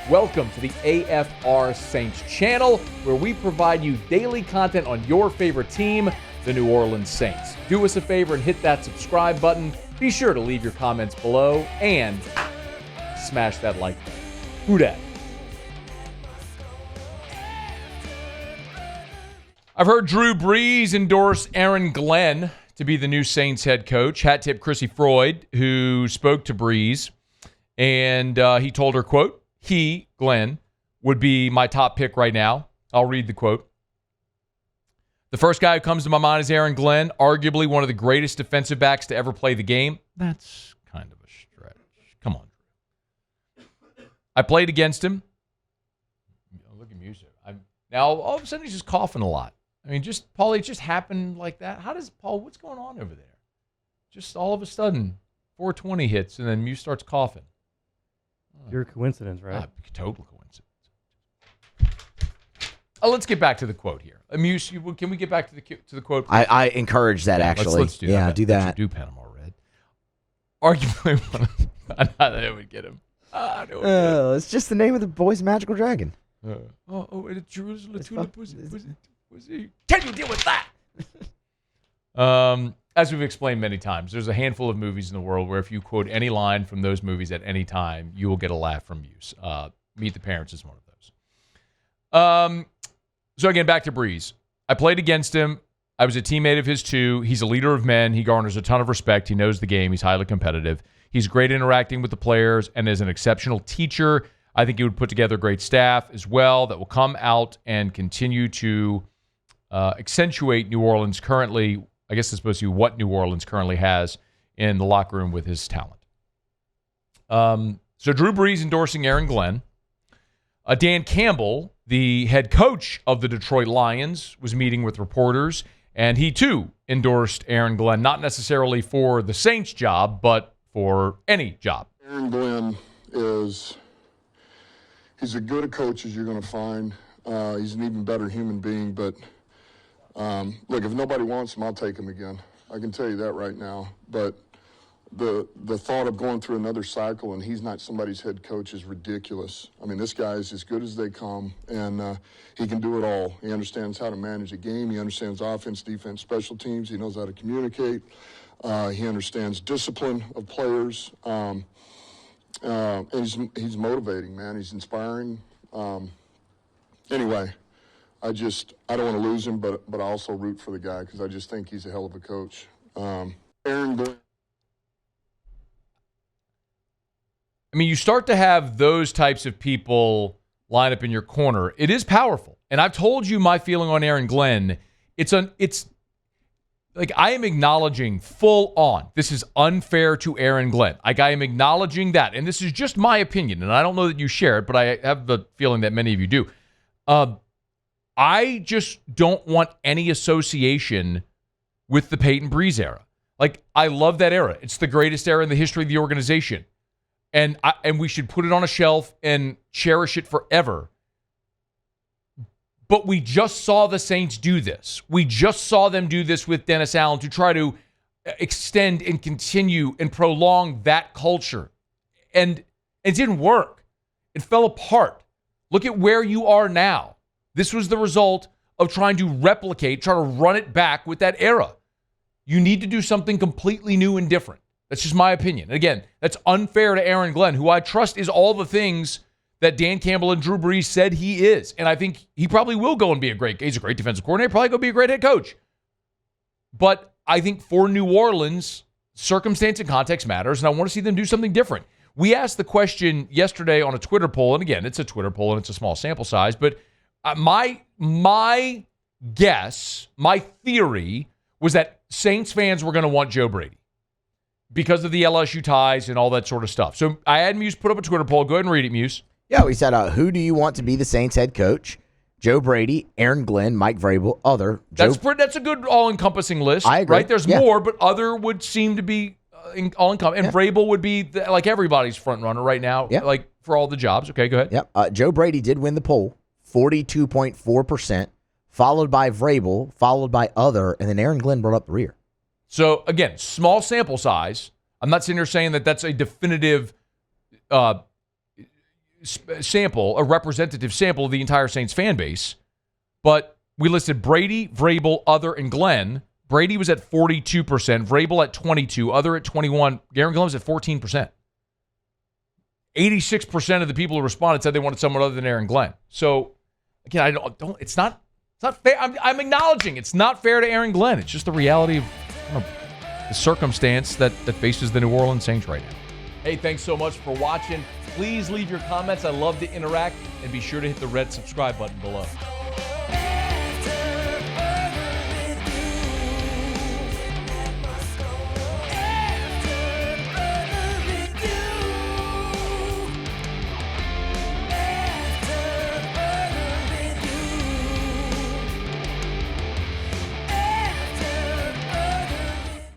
Welcome to the AFR Saints channel, where we provide you daily content on your favorite team, the New Orleans Saints. Do us a favor and hit that subscribe button. Be sure to leave your comments below and smash that like button. Who dat? I've heard Drew Brees endorse Aaron Glenn to be the new Saints head coach. Hat tip Chrissy Freud, who spoke to Brees, and he told her, quote, he, Glenn, would be my top pick right now. I'll read the quote. The first guy who comes to my mind is Aaron Glenn, arguably one of the greatest defensive backs to ever play the game. That's kind of a stretch. Come on. I played against him. Look at music. Now, all of a sudden, he's just coughing a lot. I mean, Paulie, it just happened like that. Paul, what's going on over there? Just all of a sudden, 420 hits, and then Muse starts coughing. Pure coincidence, right? Total coincidence. Let's get back to the quote here. Muse, can we get back to the quote? I encourage that, actually. Let's do that. Yeah, do that. Do Panama Red. Arguably, I thought that would get him. It's just the name of the boy's magical dragon. It's Jerusalem. Can you deal with that? As we've explained many times, there's a handful of movies in the world where if you quote any line from those movies at any time, you will get a laugh from Muse. Meet the Parents is one of those. So again, back to Brees. I played against him. I was a teammate of his too. He's a leader of men. He garners a ton of respect. He knows the game. He's highly competitive. He's great interacting with the players and is an exceptional teacher. I think he would put together a great staff as well that will come out and continue to accentuate New Orleans currently. I guess it's supposed to be what New Orleans currently has in the locker room with his talent. So Drew Brees endorsing Aaron Glenn. Dan Campbell, the head coach of the Detroit Lions, was meeting with reporters, and he too endorsed Aaron Glenn, not necessarily for the Saints job, but for any job. Aaron Glenn he's as good a coach as you're going to find. He's an even better human being, but look, if nobody wants him, I'll take him again. I can tell you that right now. But the thought of going through another cycle and he's not somebody's head coach is ridiculous. I mean, this guy is as good as they come, and he can do it all. He understands how to manage a game. He understands offense, defense, special teams. He knows how to communicate. He understands discipline of players. And he's motivating, man. He's inspiring. Anyway, I don't want to lose him, but I also root for the guy because I just think he's a hell of a coach. Aaron Glenn. I mean, you start to have those types of people line up in your corner. It is powerful. And I've told you my feeling on Aaron Glenn. It's like I am acknowledging full on, this is unfair to Aaron Glenn. Like I am acknowledging that. And this is just my opinion. And I don't know that you share it, but I have the feeling that many of you do. I just don't want any association with the Peyton Brees era. Like, I love that era. It's the greatest era in the history of the organization. And we should put it on a shelf and cherish it forever. But we just saw the Saints do this. We just saw them do this with Dennis Allen to try to extend and continue and prolong that culture. And it didn't work. It fell apart. Look at where you are now. This was the result of trying to replicate, try to run it back with that era. You need to do something completely new and different. That's just my opinion. And again, that's unfair to Aaron Glenn, who I trust is all the things that Dan Campbell and Drew Brees said he is. And I think he probably will go and be he's a great defensive coordinator, probably go be a great head coach. But I think for New Orleans, circumstance and context matters, and I want to see them do something different. We asked the question yesterday on a Twitter poll, and again, it's a Twitter poll and it's a small sample size, but my guess, my theory was that Saints fans were going to want Joe Brady because of the LSU ties and all that sort of stuff. So I had Muse put up a Twitter poll. Go ahead and read it, Muse. Yeah, we said, who do you want to be the Saints head coach? Joe Brady, Aaron Glenn, Mike Vrabel, other. That's a good all-encompassing list. I agree. Right? There's more, but other would seem to be all-encompassing. And Vrabel would be like everybody's front runner right now, like for all the jobs. Okay, go ahead. Yep. Joe Brady did win the poll, 42.4%, followed by Vrabel, followed by other, and then Aaron Glenn brought up the rear. So, again, small sample size. I'm not sitting here saying that that's a definitive sample, a representative sample of the entire Saints fan base, but we listed Brady, Vrabel, other, and Glenn. Brady was at 42%, Vrabel at 22%, other at 21%, Aaron Glenn was at 14%. 86% of the people who responded said they wanted someone other than Aaron Glenn. So, again, it's not fair. I'm acknowledging it's not fair to Aaron Glenn. It's just the reality of the circumstance that faces the New Orleans Saints right now. Hey, thanks so much for watching. Please leave your comments. I love to interact, and be sure to hit the red subscribe button below.